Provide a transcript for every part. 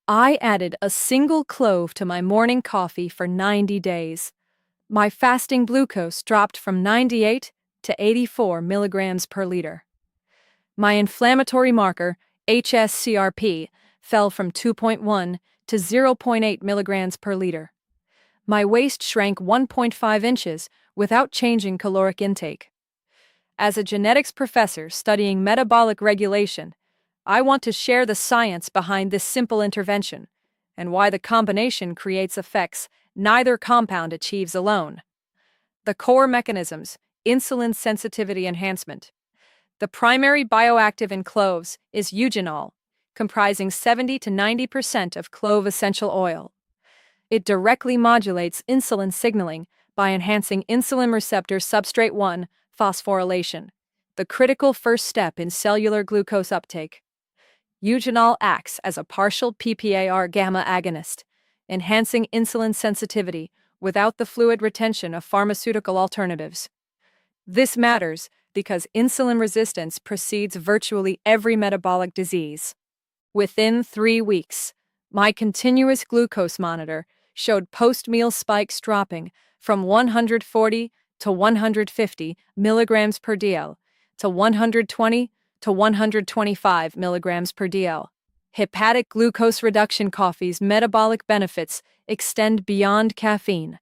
I added a single clove to my morning coffee for 90 days. My fasting glucose dropped from 98 to 84 milligrams per liter. My inflammatory marker, hsCRP, fell from 2.1 to 0.8 milligrams per liter. My waist shrank 1.5 inches without changing caloric intake. As a genetics professor studying metabolic regulation, I want to share the science behind this simple intervention and why the combination creates effects neither compound achieves alone. The core mechanisms: insulin sensitivity enhancement. The primary bioactive in cloves is eugenol, comprising 70 to 90% of clove essential oil. It directly modulates insulin signaling by enhancing insulin receptor substrate 1 phosphorylation, the critical first step in cellular glucose uptake. Eugenol acts as a partial PPAR gamma agonist, enhancing insulin sensitivity without the fluid retention of pharmaceutical alternatives. This matters because insulin resistance precedes virtually every metabolic disease. Within 3 weeks, my continuous glucose monitor showed post-meal spikes dropping from 140 to 150 milligrams per dl to 120 to 125 milligrams per dl. Hepatic glucose reduction coffee's metabolic benefits extend beyond caffeine.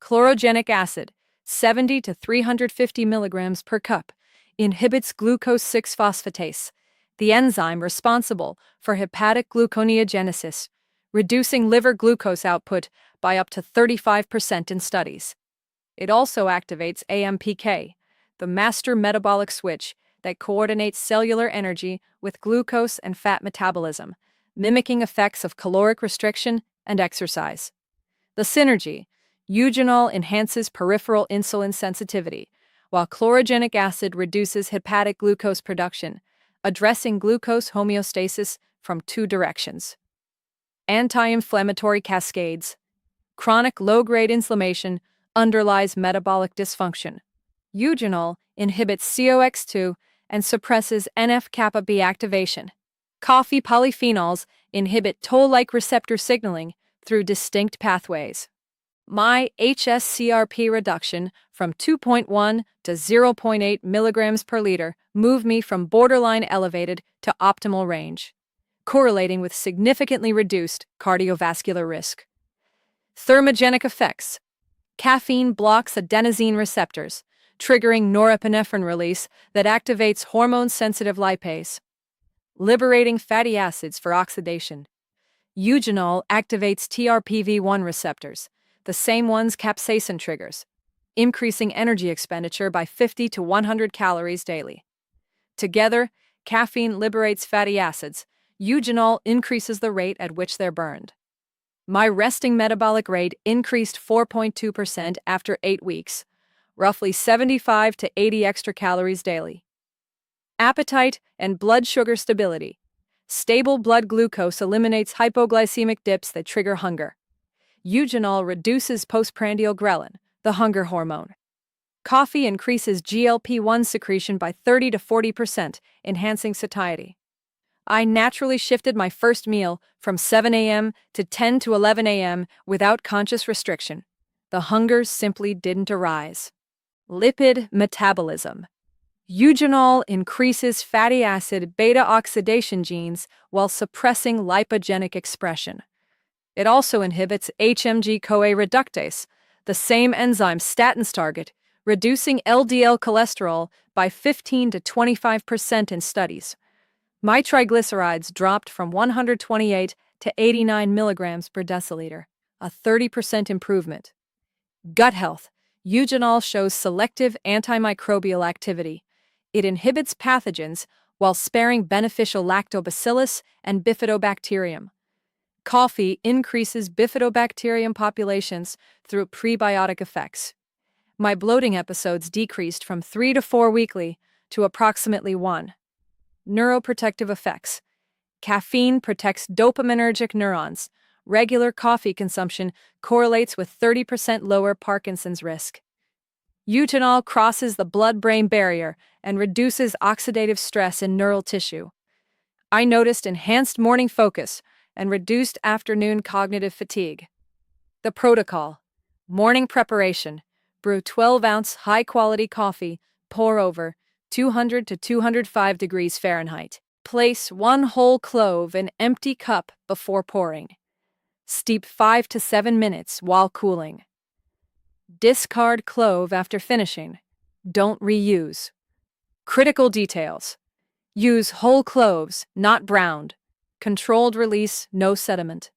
Chlorogenic acid, 70 to 350 milligrams per cup, inhibits glucose 6-phosphatase, the enzyme responsible for hepatic gluconeogenesis, reducing liver glucose output by up to 35% in studies. It also activates AMPK, the master metabolic switch that coordinates cellular energy with glucose and fat metabolism, mimicking effects of caloric restriction and exercise. The synergy: eugenol enhances peripheral insulin sensitivity, while chlorogenic acid reduces hepatic glucose production, addressing glucose homeostasis from 2 directions. Anti-inflammatory cascades. Chronic low-grade inflammation underlies metabolic dysfunction. Eugenol inhibits COX2 and suppresses NF-kappa B activation. Coffee polyphenols inhibit toll-like receptor signaling through distinct pathways. My hsCRP reduction from 2.1 to 0.8 milligrams per liter moved me from borderline elevated to optimal range, correlating with significantly reduced cardiovascular risk. Thermogenic effects. Caffeine blocks adenosine receptors, triggering norepinephrine release that activates hormone-sensitive lipase, liberating fatty acids for oxidation. Eugenol activates TRPV1 receptors, the same ones capsaicin triggers, increasing energy expenditure by 50 to 100 calories daily. Together, caffeine liberates fatty acids. Eugenol increases the rate at which they're burned. My resting metabolic rate increased 4.2% after 8 weeks, roughly 75 to 80 extra calories daily. Appetite and blood sugar stability. Stable blood glucose eliminates hypoglycemic dips that trigger hunger. Eugenol reduces postprandial ghrelin, the hunger hormone. Coffee increases GLP-1 secretion by 30 to 40%, enhancing satiety. I naturally shifted my first meal from 7 a.m. to 10 to 11 a.m. without conscious restriction. The hunger simply didn't arise. Lipid metabolism. Eugenol increases fatty acid beta-oxidation genes while suppressing lipogenic expression. It also inhibits HMG-CoA reductase, the same enzyme statins target, reducing LDL cholesterol by 15 to 25% in studies. My triglycerides dropped from 128 to 89 milligrams per deciliter, a 30% improvement. Gut health. Eugenol shows selective antimicrobial activity. It inhibits pathogens while sparing beneficial lactobacillus and bifidobacterium. Coffee increases bifidobacterium populations through prebiotic effects. My bloating episodes decreased from 3 to 4 weekly to approximately 1. Neuroprotective effects. Caffeine protects dopaminergic neurons. Regular coffee consumption correlates with 30% lower Parkinson's risk. Eugenol crosses the blood-brain barrier and reduces oxidative stress in neural tissue. I noticed enhanced morning focus and reduced afternoon cognitive fatigue. The protocol: morning preparation. Brew 12-ounce high-quality coffee, pour over 200 to 205 degrees Fahrenheit. Place 1 whole clove in empty cup before pouring. Steep 5 to 7 minutes while cooling. Discard clove after finishing. Don't reuse. Critical details: use whole cloves, not browned. Controlled release, no sediment.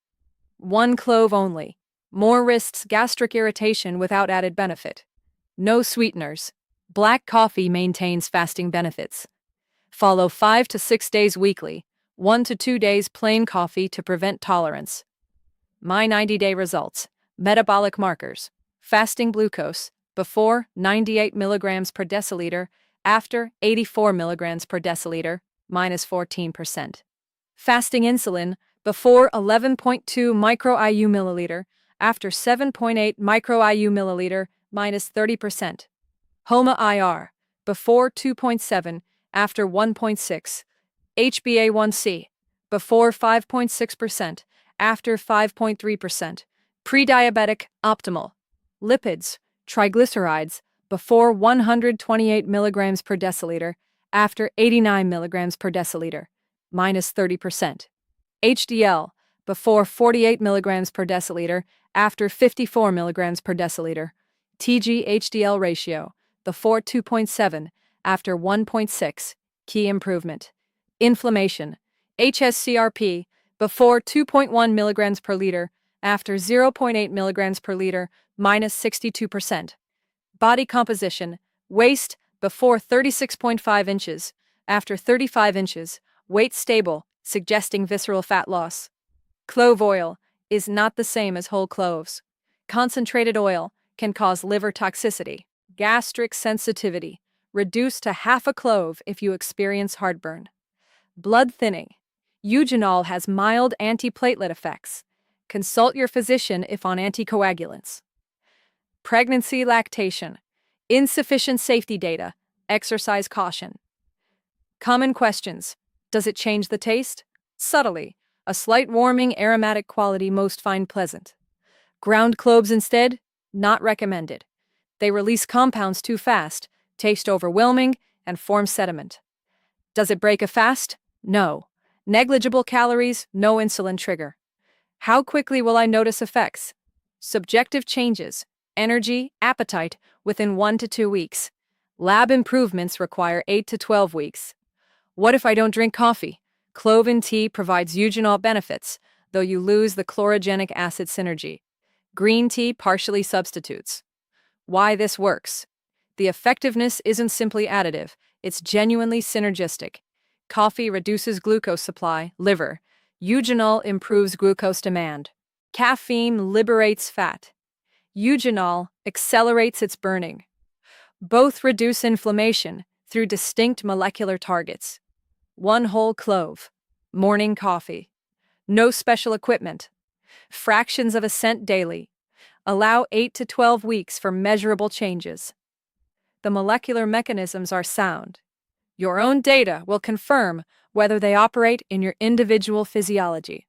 1 clove only. More risks gastric irritation without added benefit. No sweeteners. Black coffee maintains fasting benefits. Follow 5 to 6 days weekly, 1 to 2 days plain coffee to prevent tolerance. My 90-day results. Metabolic markers: fasting glucose, before 98 milligrams per deciliter, after 84 milligrams per deciliter, minus 14%. Fasting insulin, before 11.2 micro-IU milliliter, after 7.8 micro-IU milliliter, minus 30%. HOMA-IR, before 2.7, after 1.6. HbA1c, before 5.6%, after 5.3%. Pre-diabetic, optimal. Lipids, triglycerides, before 128 milligrams per deciliter, after 89 milligrams per deciliter, minus 30%. HDL, before 48 milligrams per deciliter, after 54 milligrams per deciliter. TG-HDL ratio, before 2.7, after 1.6, key improvement. Inflammation, HSCRP, before 2.1 milligrams per liter, after 0.8 milligrams per liter, minus 62%. Body composition, waist, before 36.5 inches, after 35 inches, weight stable, suggesting visceral fat loss. Clove oil is not the same as whole cloves. Concentrated oil can cause liver toxicity, gastric sensitivity, reduced to half a clove if you experience heartburn. Blood thinning. Eugenol has mild antiplatelet effects. Consult your physician if on anticoagulants. Pregnancy lactation. Insufficient safety data. Exercise caution. Common questions. Does it change the taste? Subtly. A slight warming aromatic quality most find pleasant. Ground cloves instead? Not recommended. They release compounds too fast, taste overwhelming, and form sediment. Does it break a fast? No. Negligible calories, no insulin trigger. How quickly will I notice effects? Subjective changes, energy, appetite, within 1 to 2 weeks. Lab improvements require 8 to 12 weeks. What if I don't drink coffee? Clove in tea provides eugenol benefits, though you lose the chlorogenic acid synergy. Green tea partially substitutes. Why this works? The effectiveness isn't simply additive, it's genuinely synergistic. Coffee reduces glucose supply, liver. Eugenol improves glucose demand. Caffeine liberates fat. Eugenol accelerates its burning. Both reduce inflammation through distinct molecular targets. 1 whole clove. Morning coffee. No special equipment. Fractions of a cent daily. Allow 8 to 12 weeks for measurable changes. The molecular mechanisms are sound. Your own data will confirm whether they operate in your individual physiology.